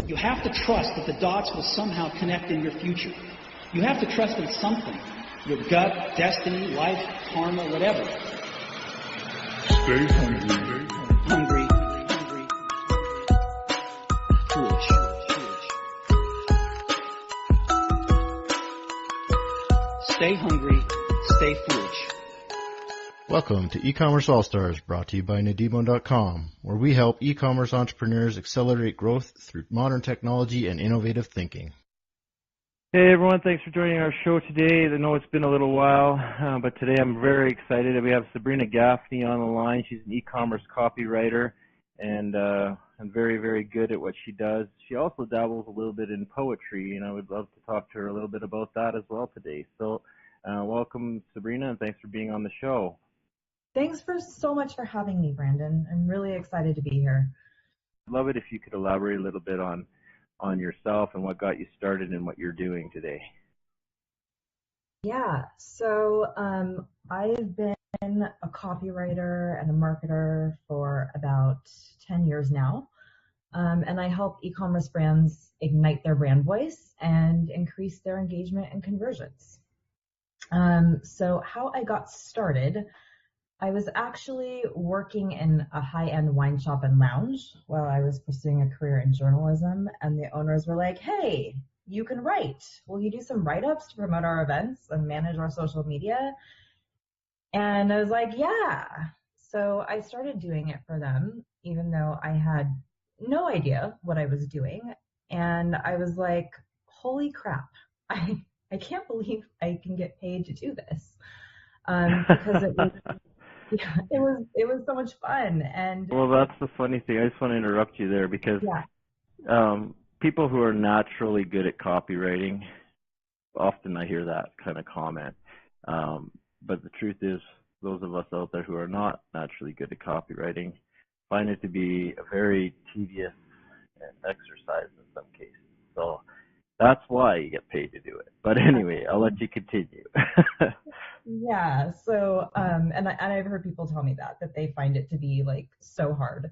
You have to trust that the dots will somehow connect in your future. You have to trust in something. Your gut, destiny, life, karma, whatever. Stay hungry. Hungry. Foolish. Stay hungry, stay foolish. Welcome to eCommerce All-Stars, brought to you by Nadimo.com, where we help e-commerce entrepreneurs accelerate growth through modern technology and innovative thinking. Hey everyone, thanks for joining our show today. I know it's been a little while, but today I'm very excited that we have Sabrina Gaffney on the line. She's an e-commerce copywriter and very, very good at what she does. She also dabbles a little bit in poetry, and I would love to talk to her a little bit about that as well today. So welcome, Sabrina, and thanks for being on the show. Thanks so much for having me, Brandon. I'm really excited to be here. I'd love it if you could elaborate a little bit on yourself and what got you started and what you're doing today. Yeah, so I've been a copywriter and a marketer for about 10 years now, and I help e-commerce brands ignite their brand voice and increase their engagement and conversions. So how I got started, I was actually working in a high-end wine shop and lounge while I was pursuing a career in journalism, and the owners were like, hey, you can write. Will you do some write-ups to promote our events and manage our social media? And I was like, yeah. So I started doing it for them, even though I had no idea what I was doing. And I was like, holy crap, I can't believe I can get paid to do this. Because it was... Yeah, it was so much fun. And well, that's the funny thing. I just want to interrupt you there because people who are naturally good at copywriting, often I hear that kind of comment. But the truth is, those of us out there who are not naturally good at copywriting find it to be a very tedious exercise in some cases. So that's why you get paid to do it. But anyway, I'll let you continue. Yeah. So, and I've heard people tell me that they find it to be like so hard.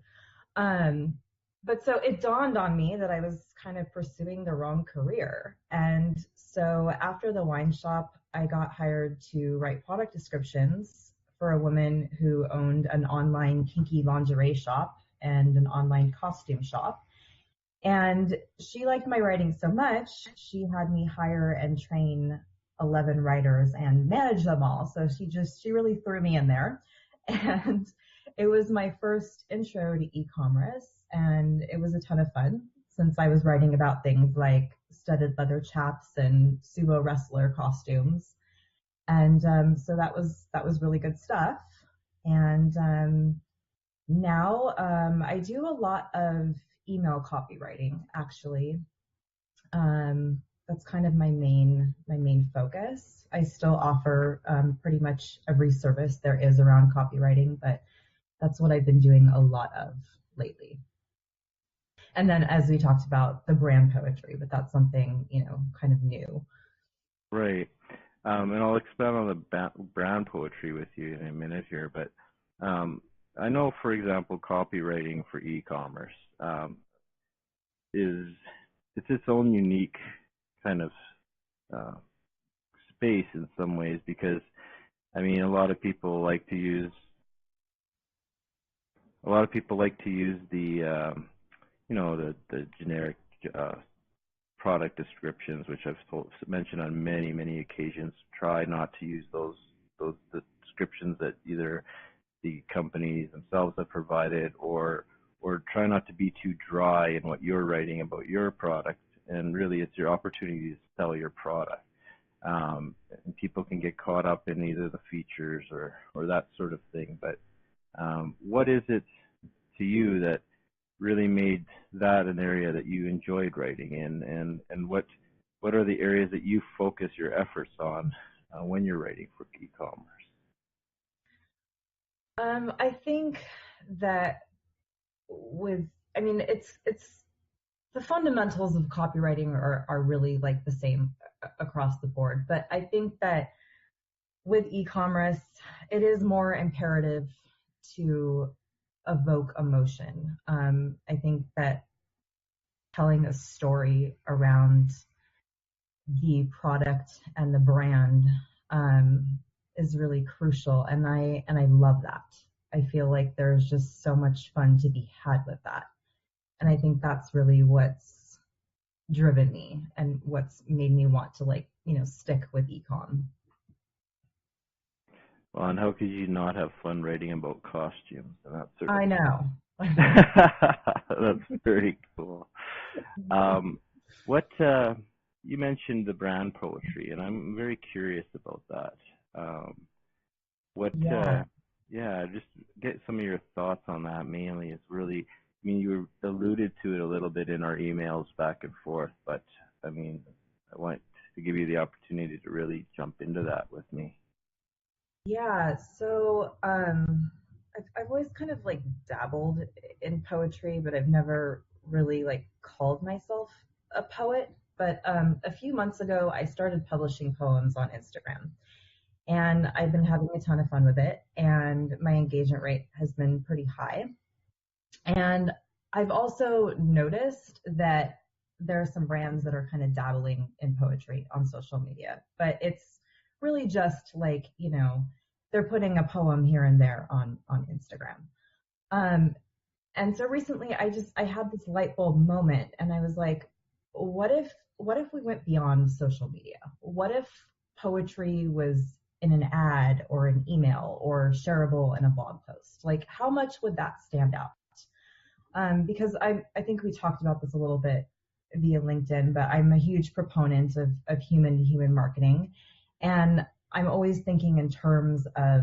But so it dawned on me that I was kind of pursuing the wrong career. And so after the wine shop, I got hired to write product descriptions for a woman who owned an online kinky lingerie shop and an online costume shop. And she liked my writing so much, she had me hire and train 11 writers and manage them all. So she really threw me in there. And it was my first intro to e-commerce, and it was a ton of fun since I was writing about things like studded leather chaps and sumo wrestler costumes. And so that was really good stuff. And now I do a lot of email copywriting, actually. That's kind of my main focus. I still offer pretty much every service there is around copywriting, but that's what I've been doing a lot of lately. And then, as we talked about, the brand poetry, but that's something, kind of new. Right. And I'll expand on the brand poetry with you in a minute here, but I know, for example, copywriting for e-commerce it's its own unique kind of space in some ways, because I mean a lot of people like to use the the generic product descriptions, which I've mentioned on many occasions. Try not to use those descriptions that either the companies themselves have provided, or try not to be too dry in what you're writing about your product. And really, it's your opportunity to sell your product. And people can get caught up in either the features or that sort of thing. But what is it to you that really made that an area that you enjoyed writing in? And what are the areas that you focus your efforts on when you're writing for e-commerce? I think that it's the fundamentals of copywriting are really like the same across the board. But I think that with e-commerce, it is more imperative to evoke emotion. I think that telling a story around the product and the brand is really crucial, and I love that. I feel like there's just so much fun to be had with that, and I think that's really what's driven me and what's made me want to stick with ecom. Well, and how could you not have fun writing about costumes? And that's I know. That's very cool. What you mentioned the brand poetry, and I'm very curious about that. Just get some of your thoughts on that. Mainly, it's really, I mean, you alluded to it a little bit in our emails back and forth, but I mean, I want to give you the opportunity to really jump into that with me. Yeah, so I've always kind of dabbled in poetry, but I've never really called myself a poet. But a few months ago, I started publishing poems on Instagram, and I've been having a ton of fun with it, and my engagement rate has been pretty high. And I've also noticed that there are some brands that are kind of dabbling in poetry on social media, but it's really just they're putting a poem here and there on Instagram. And so recently I had this light bulb moment, and I was like, what if we went beyond social media? What if poetry was in an ad or an email or shareable in a blog post? How much would that stand out? Because I think we talked about this a little bit via LinkedIn, but I'm a huge proponent of human-to-human marketing. And I'm always thinking in terms of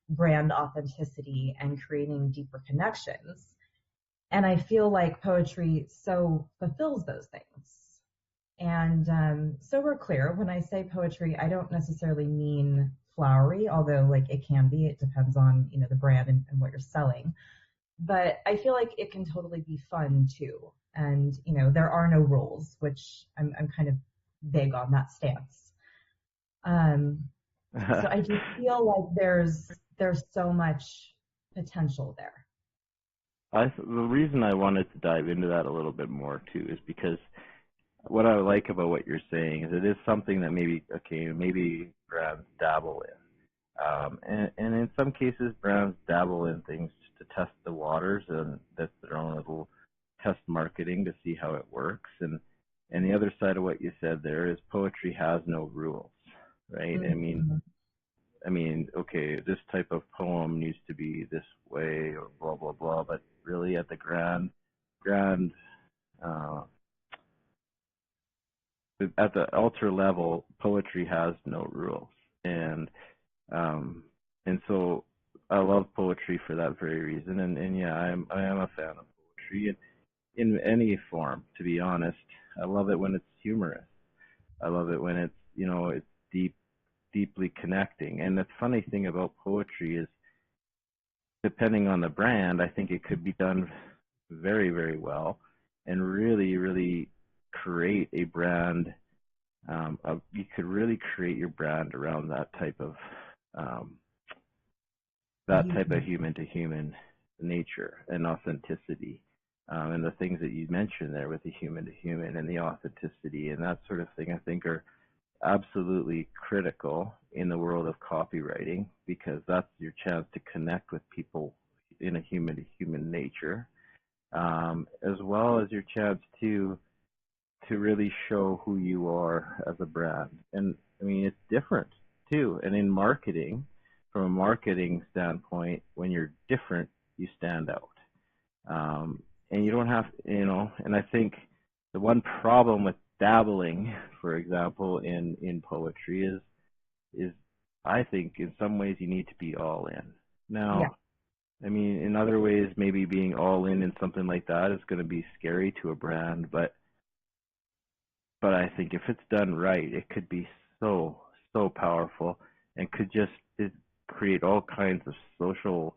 brand authenticity and creating deeper connections. And I feel like poetry so fulfills those things. And so we're clear, when I say poetry, I don't necessarily mean flowery, although it can be. It depends on the brand and what you're selling. But I feel like it can totally be fun too. And there are no rules, which I'm kind of big on that stance. So I just feel like there's so much potential there. The reason I wanted to dive into that a little bit more too is because what I like about what you're saying is it is something that maybe brands dabble in, and in some cases brands dabble in things to test the waters, and that's their own little test marketing to see how it works. And the other side of what you said there is poetry has no rules, right? Mm-hmm. I mean, okay, this type of poem needs to be this way or blah, blah, blah, but really at the at the ultra level, poetry has no rules. And so I love poetry for that very reason. And yeah, I am a fan of poetry in any form, to be honest. I love it when it's humorous. I love it when it's, it's deeply connecting. And the funny thing about poetry is, depending on the brand, I think it could be done very, very well and really, really create a brand. You could really create your brand around that type of human-to-human nature and authenticity, and the things that you mentioned there with the human-to-human and the authenticity and that sort of thing, I think are absolutely critical in the world of copywriting, because that's your chance to connect with people in a human-to-human nature, as well as your chance to really show who you are as a brand. And I mean, it's different too. And in marketing, from a marketing standpoint, when you're different, you stand out. And you don't have, and I think the one problem with dabbling, for example, in poetry is I think in some ways you need to be all in. Now, yeah. I mean, in other ways, maybe being all in something like that is going to be scary to a brand, but I think if it's done right, it could be so powerful and could just create all kinds of social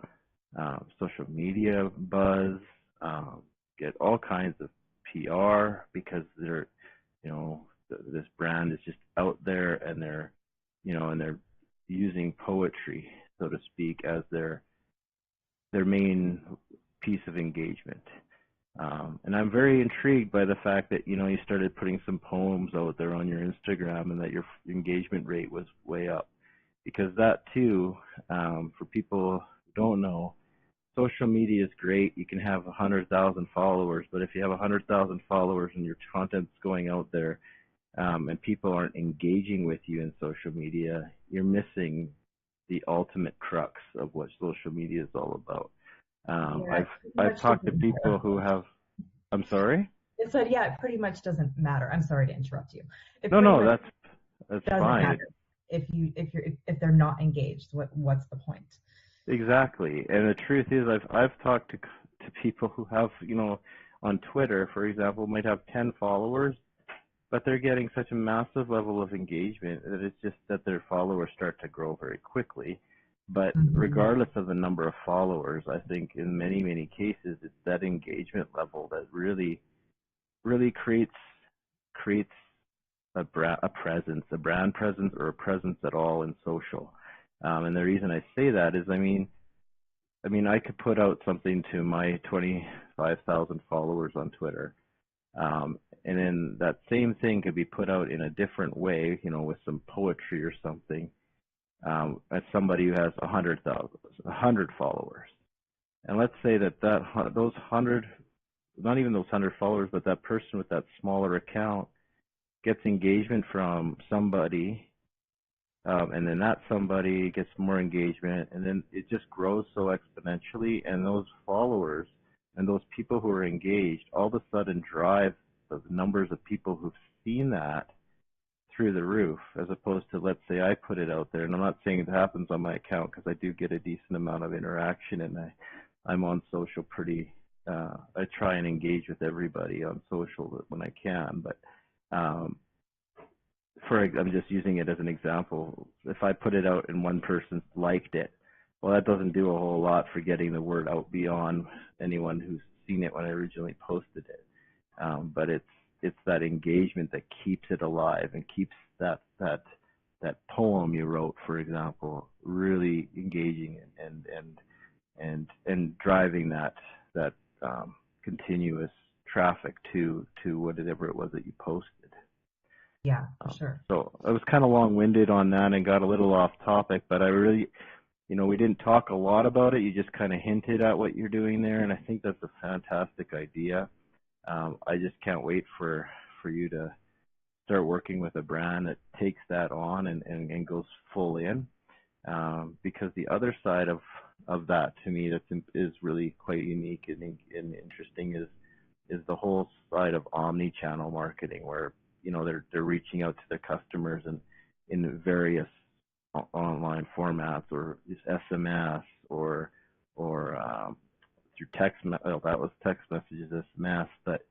media buzz, get all kinds of PR, because they're, this brand is just out there, and they're using poetry, so to speak, as their main piece of engagement. And I'm very intrigued by the fact that, you started putting some poems out there on your Instagram and that your engagement rate was way up. Because that too, for people who don't know, social media is great. You can have 100,000 followers, but if you have 100,000 followers and your content's going out there, and people aren't engaging with you in social media, you're missing the ultimate crux of what social media is all about. I've talked to people who have. I'm sorry. It said, yeah, it pretty much doesn't matter. I'm sorry to interrupt you. No, that's doesn't fine. matter if they're not engaged. What's the point? Exactly. And the truth is, I've talked to people who have, on Twitter, for example, might have 10 followers, but they're getting such a massive level of engagement that it's just that their followers start to grow very quickly. But regardless of the number of followers, I think in many, many cases, it's that engagement level that really creates a brand presence, or a presence at all in social. And the reason I say that is, I mean, I could put out something to my 25,000 followers on Twitter, and then that same thing could be put out in a different way, with some poetry or something, as somebody who has 100 followers. And let's say that those 100, not even those 100 followers, but that person with that smaller account gets engagement from somebody, and then that somebody gets more engagement, and then it just grows so exponentially, and those followers and those people who are engaged all of a sudden drive the numbers of people who've seen that through the roof, as opposed to, let's say, I put it out there, and I'm not saying it happens on my account because I do get a decent amount of interaction, and I'm on social pretty, I try and engage with everybody on social when I can, but I'm just using it as an example. If I put it out and one person liked it, well, that doesn't do a whole lot for getting the word out beyond anyone who's seen it when I originally posted it. But it's that engagement that keeps it alive and keeps that poem you wrote, for example, really engaging and driving that continuous traffic to whatever it was that you posted. Yeah, for sure. So I was kind of long-winded on that and got a little off topic, but I really, we didn't talk a lot about it. You just kind of hinted at what you're doing there, and I think that's a fantastic idea. I just can't wait for you to start working with a brand that takes that on and goes full in, because the other side of that, to me, is really quite unique and interesting is the whole side of omni-channel marketing, where they're reaching out to their customers and in various online formats, or just SMS or through text. That was text messages, SMS, but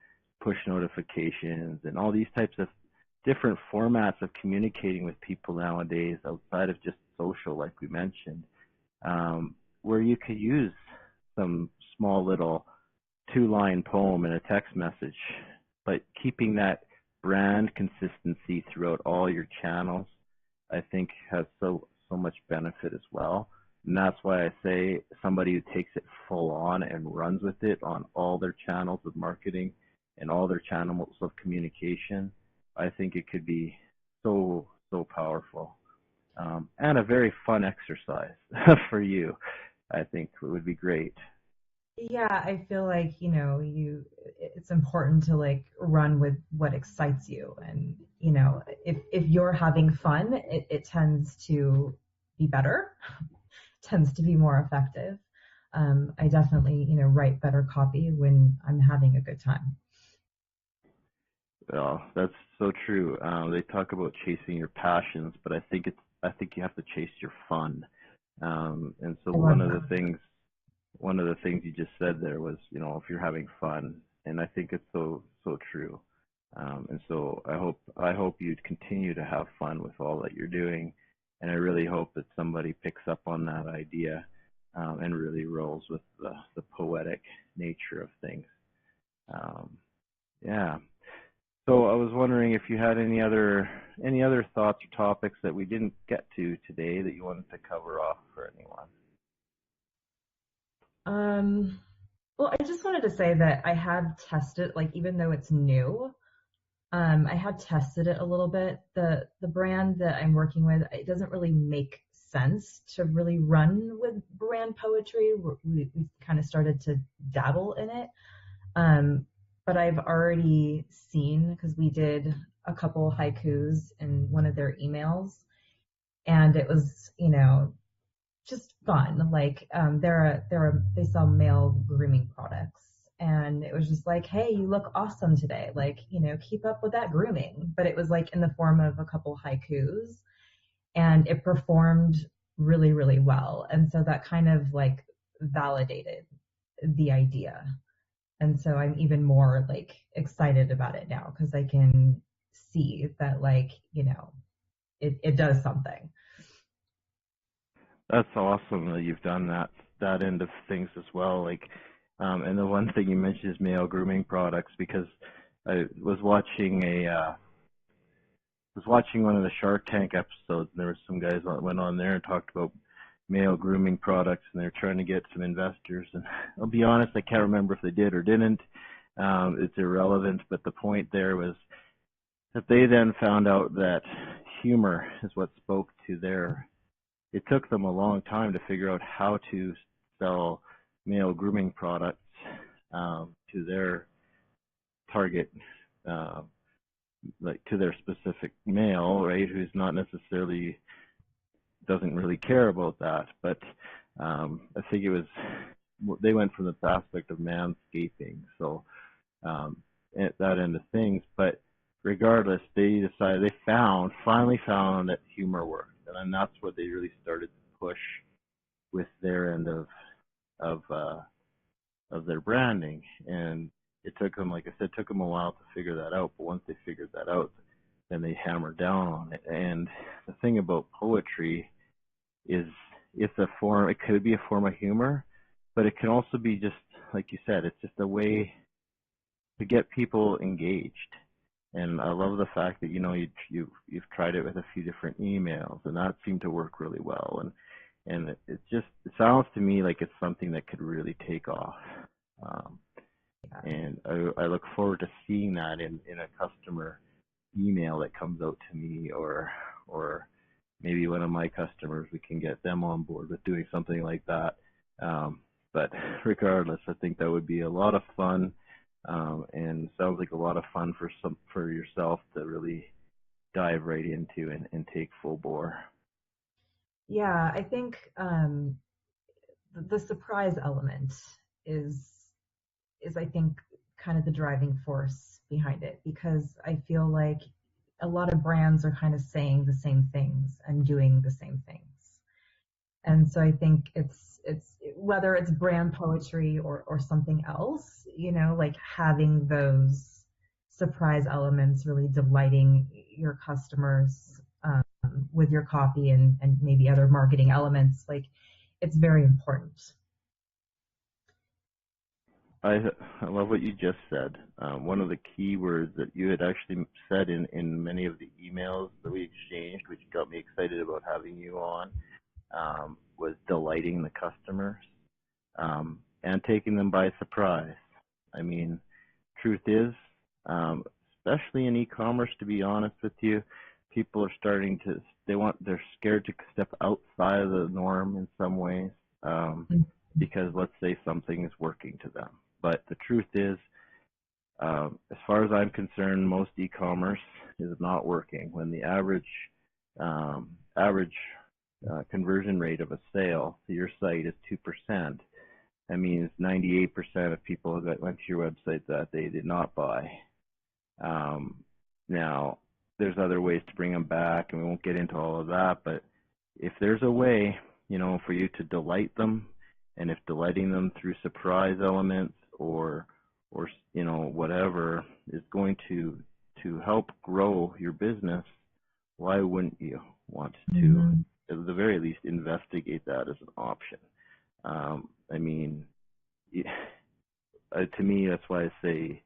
push notifications and all these types of different formats of communicating with people nowadays outside of just social, like we mentioned, where you could use some small little 2-line poem in a text message, but keeping that brand consistency throughout all your channels, I think has so much benefit as well. And that's why I say somebody who takes it full on and runs with it on all their channels of marketing and all their channels of communication, I think it could be so powerful, and a very fun exercise for you. I think it would be great. Yeah, I feel like, it's important to run with what excites you. And, if you're having fun, it tends to be better, tends to be more effective. I definitely, write better copy when I'm having a good time. Well, that's so true. They talk about chasing your passions, but I think you have to chase your fun. And so one of the things you just said there was, if you're having fun, and I think it's so true. And so I hope you'd continue to have fun with all that you're doing, and I really hope that somebody picks up on that idea, and really rolls with the poetic nature of things. Yeah. So I was wondering if you had any other thoughts or topics that we didn't get to today that you wanted to cover off for anyone. Well, I just wanted to say that I have tested, like, even though it's new, I have tested it a little bit. The brand that I'm working with, it doesn't really make sense to really run with brand poetry. We kind of started to dabble in it. But I've already seen, because we did a couple haikus in one of their emails, and it was, just fun. Like, they sell male grooming products. And it was just like, hey, you look awesome today. Like, keep up with that grooming. But it was like in the form of a couple haikus, and it performed really, really well. And so that kind of like validated the idea. And so I'm even more like excited about it now, because I can see that, like, it does something. That's awesome that you've done that end of things as well. Like, and the one thing you mentioned is male grooming products, because I was watching one of the Shark Tank episodes, and there were some guys that went on there and talked about male grooming products, and they're trying to get some investors. And I'll be honest, I can't remember if they did or didn't. It's irrelevant, but the point there was that they then found out that humor is what spoke to their. It took them a long time to figure out how to sell male grooming products to their target, like to their specific male, right, who's not necessarily, doesn't really care about that. But I think they went from the aspect of manscaping, so at that end of things. But regardless, they finally found that humor worked. And then that's what they really started to push with their end of their branding. And it took them, like I said, a while to figure that out. But once they figured that out, then they hammered down on it. And the thing about poetry is it's a form. It could be a form of humor, but it can also be just, like you said, it's just a way to get people engaged. And I love the fact that you've tried it with a few different emails, and that seemed to work really well. And it sounds to me like it's something that could really take off. And I look forward to seeing that in a customer email that comes out to me, or maybe one of my customers, we can get them on board with doing something like that. But regardless, I think that would be a lot of fun. And sounds like a lot of fun for yourself to really dive right into and take full bore. Yeah, I think the surprise element is I think kind of the driving force behind it, because I feel like a lot of brands are kind of saying the same things and doing the same things. And so I think it's whether it's brand poetry or something else, like having those surprise elements, really delighting your customers with your copy and maybe other marketing elements, like, it's very important. I love what you just said. One of the key words that you had actually said in many of the emails that we exchanged, which got me excited about having you on, was delighting the customers and taking them by surprise. I mean, truth is, especially in e-commerce, to be honest with you, people are starting to, they're scared to step outside of the norm in some ways, because let's say something is working to them. But the truth is, as far as I'm concerned, most e-commerce is not working. When the average conversion rate of a sale to your site is 2%, that means 98% of people that went to your website that they did not buy. Now, there's other ways to bring them back, and we won't get into all of that, but if there's a way, for you to delight them, and if delighting them through surprise elements or whatever is going to help grow your business, why wouldn't you want to, at the very least, investigate that as an option? I mean, to me, that's why I say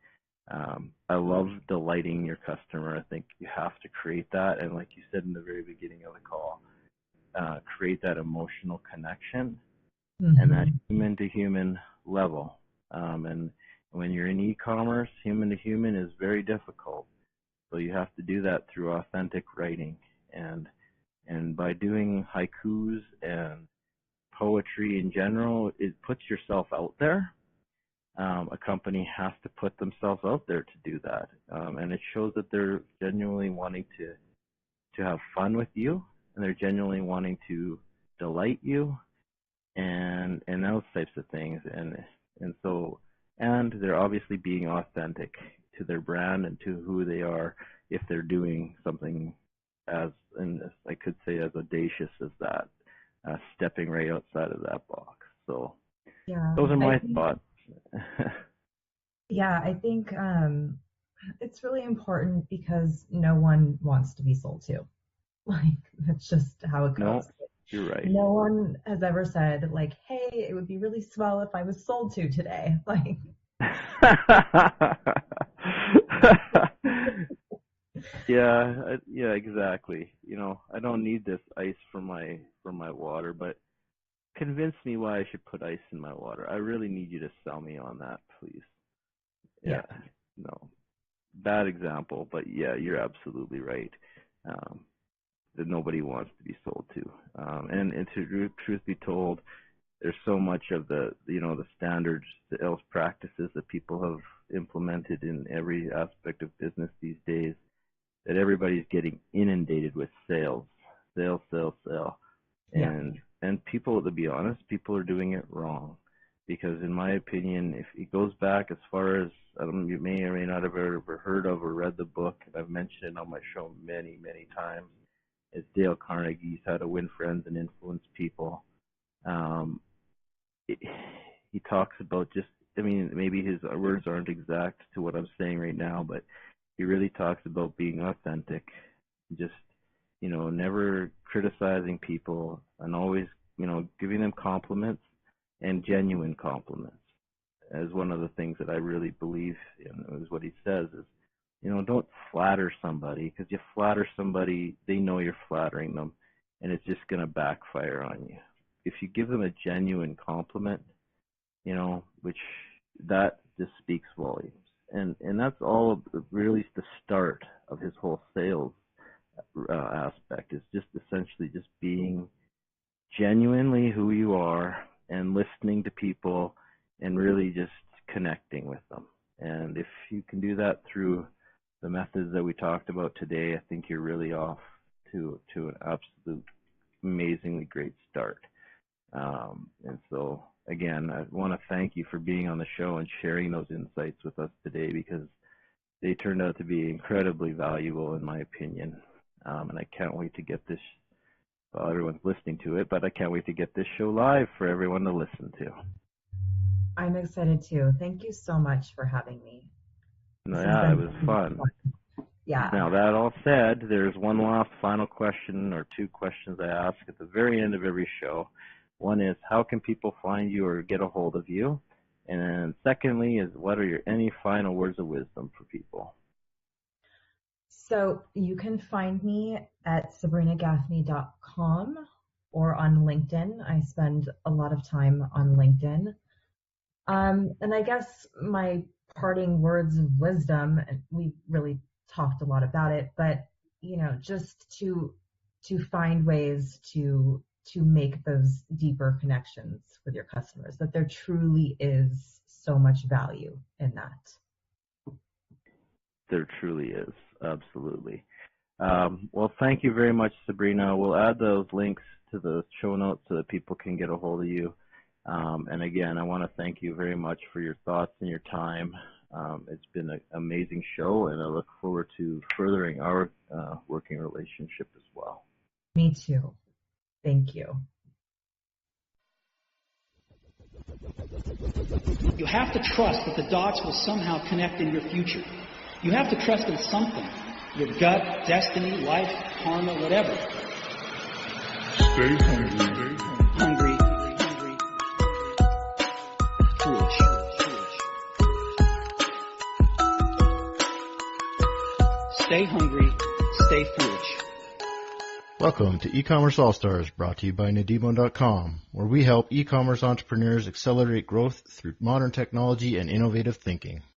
I love delighting your customer. I think you have to create that, and like you said in the very beginning of the call, create that emotional connection and that human-to-human level. And when you're in e-commerce, human to human is very difficult. So you have to do that through authentic writing. And by doing haikus and poetry in general, it puts yourself out there. A company has to put themselves out there to do that. And it shows that they're genuinely wanting to have fun with you, and they're genuinely wanting to delight you, and those types of things. And they're obviously being authentic to their brand and to who they are if they're doing something as audacious as that, stepping right outside of that box. So those are my thoughts. Yeah, I think it's really important because no one wants to be sold to. Like, that's just how it goes. No, you're right. No one has ever said, like, hey, it would be really swell if I was sold to today. Like, yeah, exactly. I don't need this ice for my water, but convince me why I should put ice in my water. I really need you to sell me on that, please. Yeah. No, bad example, but yeah, you're absolutely right. That nobody wants to be sold to. And to truth be told, there's so much of the standard sales practices that people have implemented in every aspect of business these days that everybody's getting inundated with sales. And people, to be honest, people are doing it wrong. Because in my opinion, if it goes back as far as, you may or may not have ever heard of or read the book, and I've mentioned it on my show many, many times, it's Dale Carnegie's How to Win Friends and Influence People. He talks about maybe his words aren't exact to what I'm saying right now, but he really talks about being authentic, just, never criticizing people, and always, giving them compliments, and genuine compliments as one of the things that I really believe in. Is what he says is, don't flatter somebody, because you flatter somebody, they know you're flattering them, and it's just going to backfire on you. If you give them a genuine compliment, which that just speaks volumes. And that's all really the start of his whole sales aspect, is just essentially just being genuinely who you are and listening to people and really just connecting with them. And if you can do that through the methods that we talked about today, I think you're really off to an absolute amazingly great start. And so, again, I want to thank you for being on the show and sharing those insights with us today, because they turned out to be incredibly valuable, in my opinion. And I can't wait to get this, well, everyone's listening to it, but I can't wait to get this show live for everyone to listen to. I'm excited too. Thank you so much for having me. Yeah, it was fun. Yeah. Now, that all said, there's one last final question, or two questions I ask at the very end of every show. One is, how can people find you or get a hold of you? And then secondly is, what are any final words of wisdom for people? So you can find me at sabrinagaffney.com or on LinkedIn. I spend a lot of time on LinkedIn. And I guess my parting words of wisdom, and we really talked a lot about it, but, just to find ways to make those deeper connections with your customers, that there truly is so much value in that. There truly is. Absolutely. Well, thank you very much, Sabrina. We'll add those links to the show notes so that people can get a hold of you. And again, I want to thank you very much for your thoughts and your time. It's been an amazing show, and I look forward to furthering our working relationship as well. Me too. Thank you. You have to trust that the dots will somehow connect in your future. You have to trust in something. Your gut, destiny, life, karma, whatever. Stay hungry. Hungry. Foolish. Stay hungry. Stay foolish. Welcome to eCommerce All-Stars, brought to you by Nadimo.com, where we help e-commerce entrepreneurs accelerate growth through modern technology and innovative thinking.